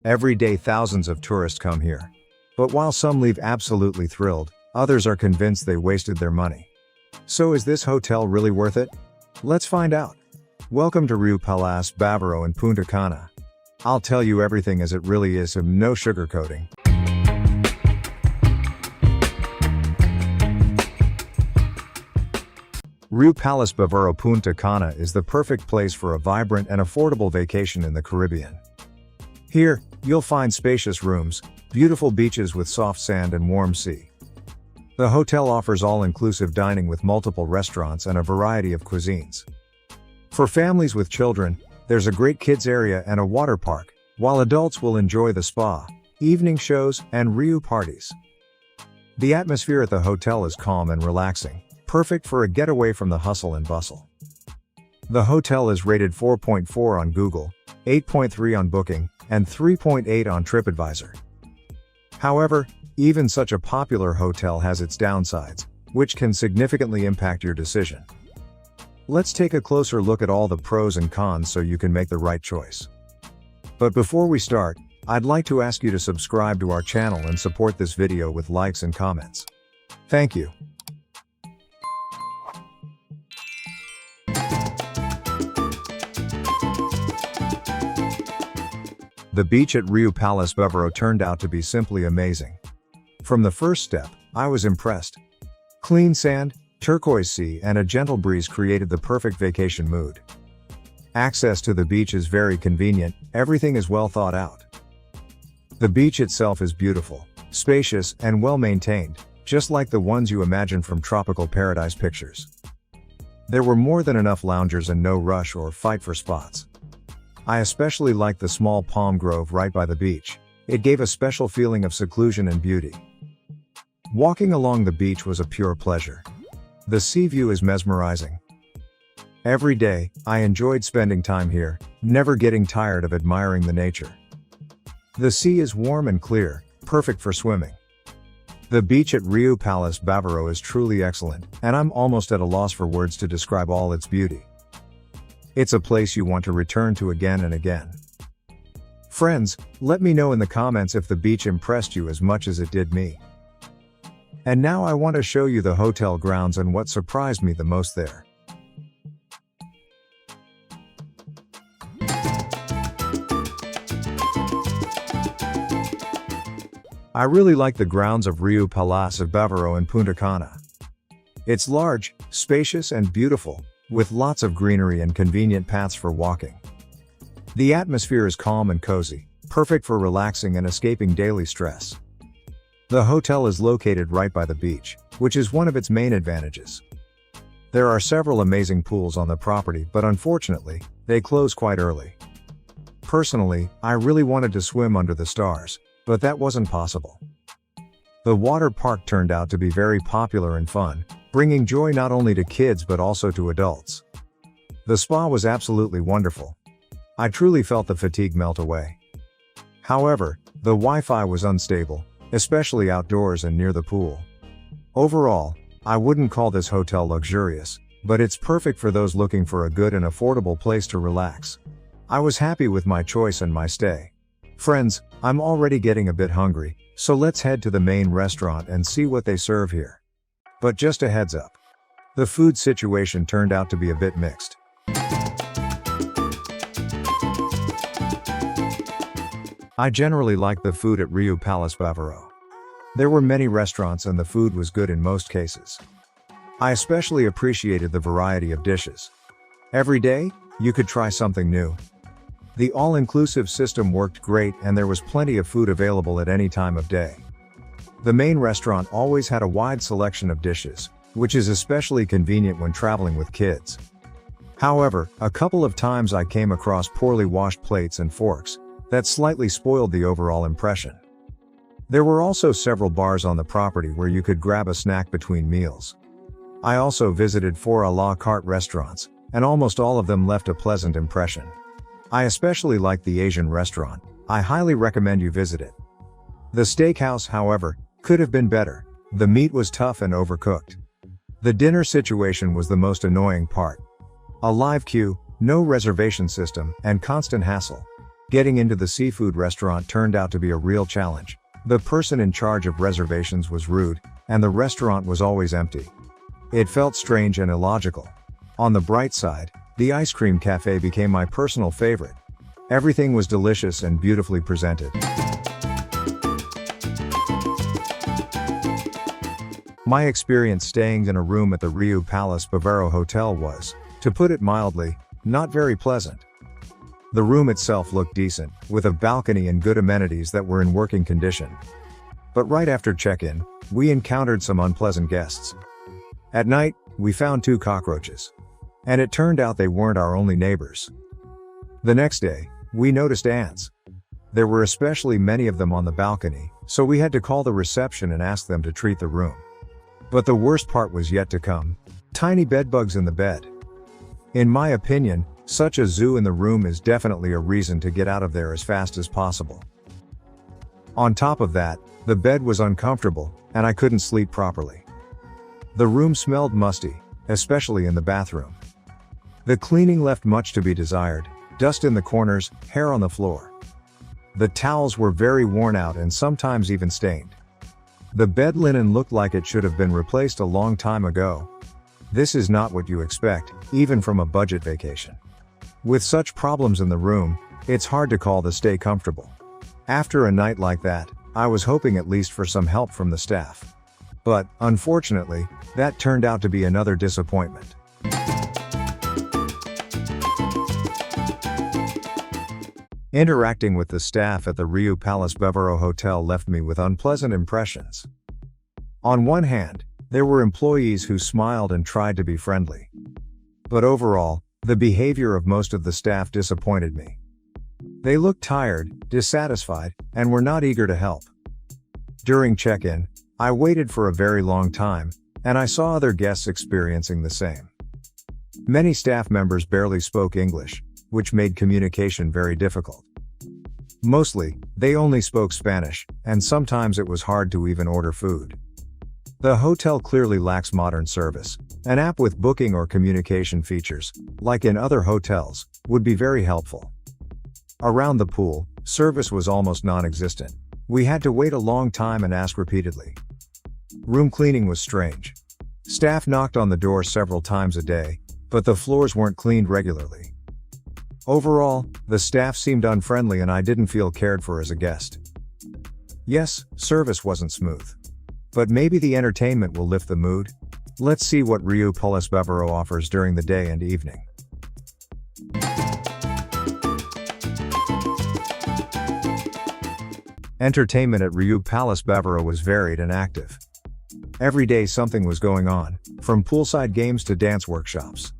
Every day thousands of tourists come here. But while some leave absolutely thrilled, others are convinced they wasted their money. So is this hotel really worth it? Let's find out. Welcome to Riu Palace Bavaro in Punta Cana. I'll tell you everything as it really is, and no sugarcoating. Riu Palace Bavaro Punta Cana is the perfect place for a vibrant and affordable vacation in the Caribbean. Here, you'll find spacious rooms, beautiful beaches with soft sand and warm sea. The hotel offers all-inclusive dining with multiple restaurants and a variety of cuisines. For families with children, there's a great kids area and a water park, while adults will enjoy the spa, evening shows, and Riu parties. The atmosphere at the hotel is calm and relaxing, perfect for a getaway from the hustle and bustle. The hotel is rated 4.4 on Google, 8.3 on Booking, and 3.8 on TripAdvisor. However, even such a popular hotel has its downsides, which can significantly impact your decision. Let's take a closer look at all the pros and cons so you can make the right choice. But before we start, I'd like to ask you to subscribe to our channel and support this video with likes and comments. Thank you. The beach at Riu Palace Bavaro turned out to be simply amazing. From the first step, I was impressed. Clean sand, turquoise sea, and a gentle breeze created the perfect vacation mood. Access to the beach is very convenient, everything is well thought out. The beach itself is beautiful, spacious, and well maintained, just like the ones you imagine from tropical paradise pictures. There were more than enough loungers and no rush or fight for spots. I especially liked the small palm grove right by the beach. It gave a special feeling of seclusion and beauty. Walking along the beach was a pure pleasure. The sea view is mesmerizing. Every day, I enjoyed spending time here, never getting tired of admiring the nature. The sea is warm and clear, perfect for swimming. The beach at Riu Palace Bavaro is truly excellent, and I'm almost at a loss for words to describe all its beauty. It's a place you want to return to again and again. Friends, let me know in the comments if the beach impressed you as much as it did me. And now I want to show you the hotel grounds and what surprised me the most there. I really like the grounds of Riu Palace Bavaro in Punta Cana. It's large, spacious, and beautiful, with lots of greenery and convenient paths for walking. The atmosphere is calm and cozy, perfect for relaxing and escaping daily stress. The hotel is located right by the beach, which is one of its main advantages. There are several amazing pools on the property, but unfortunately, they close quite early. Personally, I really wanted to swim under the stars, but that wasn't possible. The water park turned out to be very popular and fun, bringing joy not only to kids but also to adults. The spa was absolutely wonderful. I truly felt the fatigue melt away. However, the Wi-Fi was unstable, especially outdoors and near the pool. Overall, I wouldn't call this hotel luxurious, but it's perfect for those looking for a good and affordable place to relax. I was happy with my choice and my stay. Friends, I'm already getting a bit hungry, so let's head to the main restaurant and see what they serve here. But just a heads up. The food situation turned out to be a bit mixed. I generally liked the food at Riu Palace Bavaro. There were many restaurants and the food was good in most cases. I especially appreciated the variety of dishes. Every day, you could try something new. The all-inclusive system worked great and there was plenty of food available at any time of day. The main restaurant always had a wide selection of dishes, which is especially convenient when traveling with kids. However, a couple of times I came across poorly washed plates and forks that slightly spoiled the overall impression. There were also several bars on the property where you could grab a snack between meals. I also visited 4 a la carte restaurants, and almost all of them left a pleasant impression. I especially liked the Asian restaurant. I highly recommend you visit it. The steakhouse, however, could have been better. The meat was tough and overcooked. The dinner situation was the most annoying part. A live queue, no reservation system, and constant hassle. Getting into the seafood restaurant turned out to be a real challenge. The person in charge of reservations was rude, and the restaurant was always empty. It felt strange and illogical. On the bright side, the ice cream cafe became my personal favorite. Everything was delicious and beautifully presented. My experience staying in a room at the Riu Palace Bavaro Hotel was, to put it mildly, not very pleasant. The room itself looked decent, with a balcony and good amenities that were in working condition. But right after check-in, we encountered some unpleasant guests. At night, we found 2 cockroaches. And it turned out they weren't our only neighbors. The next day, we noticed ants. There were especially many of them on the balcony, so we had to call the reception and ask them to treat the room. But the worst part was yet to come. Tiny bedbugs in the bed. In my opinion, such a zoo in the room is definitely a reason to get out of there as fast as possible. On top of that, the bed was uncomfortable, and I couldn't sleep properly. The room smelled musty, especially in the bathroom. The cleaning left much to be desired, dust in the corners, hair on the floor. The towels were very worn out and sometimes even stained. The bed linen looked like it should have been replaced a long time ago. This is not what you expect, even from a budget vacation. With such problems in the room, it's hard to call the stay comfortable. After a night like that, I was hoping at least for some help from the staff. But, unfortunately, that turned out to be another disappointment. Interacting with the staff at the Riu Palace Bavaro Hotel left me with unpleasant impressions. On one hand, there were employees who smiled and tried to be friendly. But overall, the behavior of most of the staff disappointed me. They looked tired, dissatisfied, and were not eager to help. During check-in, I waited for a very long time, and I saw other guests experiencing the same. Many staff members barely spoke English, which made communication very difficult. Mostly, they only spoke Spanish, and sometimes it was hard to even order food. The hotel clearly lacks modern service. An app with booking or communication features, like in other hotels, would be very helpful. Around the pool, service was almost non-existent. We had to wait a long time and ask repeatedly. Room cleaning was strange. Staff knocked on the door several times a day, but the floors weren't cleaned regularly. Overall, the staff seemed unfriendly and I didn't feel cared for as a guest. Yes, service wasn't smooth. But maybe the entertainment will lift the mood. Let's see what Riu Palace Bavaro offers during the day and evening. Entertainment at Riu Palace Bavaro was varied and active. Every day something was going on, from poolside games to dance workshops.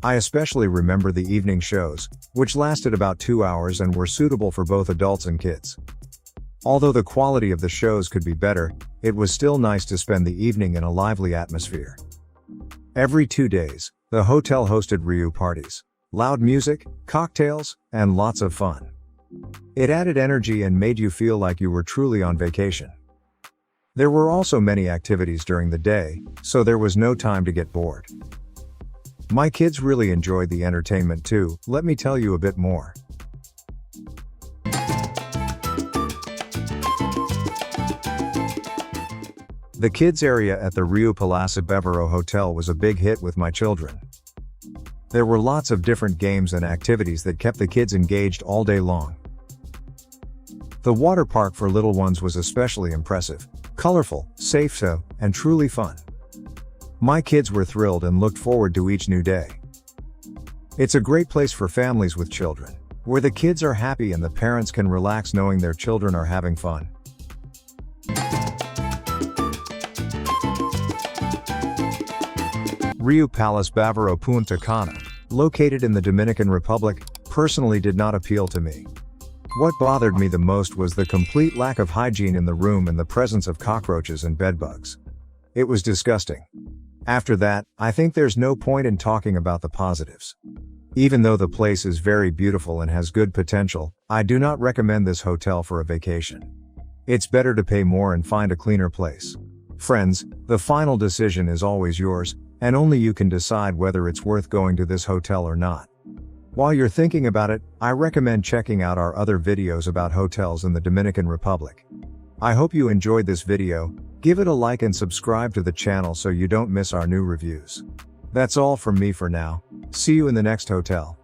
I especially remember the evening shows, which lasted about 2 hours and were suitable for both adults and kids. Although the quality of the shows could be better, it was still nice to spend the evening in a lively atmosphere. Every 2 days, the hotel hosted Riu parties. Loud music, cocktails, and lots of fun. It added energy and made you feel like you were truly on vacation. There were also many activities during the day, so there was no time to get bored. My kids really enjoyed the entertainment too. Let me tell you a bit more. The kids area at the Riu Palace Bavaro Hotel was a big hit with my children. There were lots of different games and activities that kept the kids engaged all day long. The water park for little ones was especially impressive, colorful, safe, and truly fun. My kids were thrilled and looked forward to each new day. It's a great place for families with children, where the kids are happy and the parents can relax knowing their children are having fun. Riu Palace Bavaro Punta Cana, located in the Dominican Republic, personally did not appeal to me. What bothered me the most was the complete lack of hygiene in the room and the presence of cockroaches and bedbugs. It was disgusting. After that, I think there's no point in talking about the positives. Even though the place is very beautiful and has good potential, I do not recommend this hotel for a vacation. It's better to pay more and find a cleaner place. Friends, the final decision is always yours, and only you can decide whether it's worth going to this hotel or not. While you're thinking about it, I recommend checking out our other videos about hotels in the Dominican Republic. I hope you enjoyed this video. Give it a like and subscribe to the channel so you don't miss our new reviews. That's all from me for now. See you in the next hotel.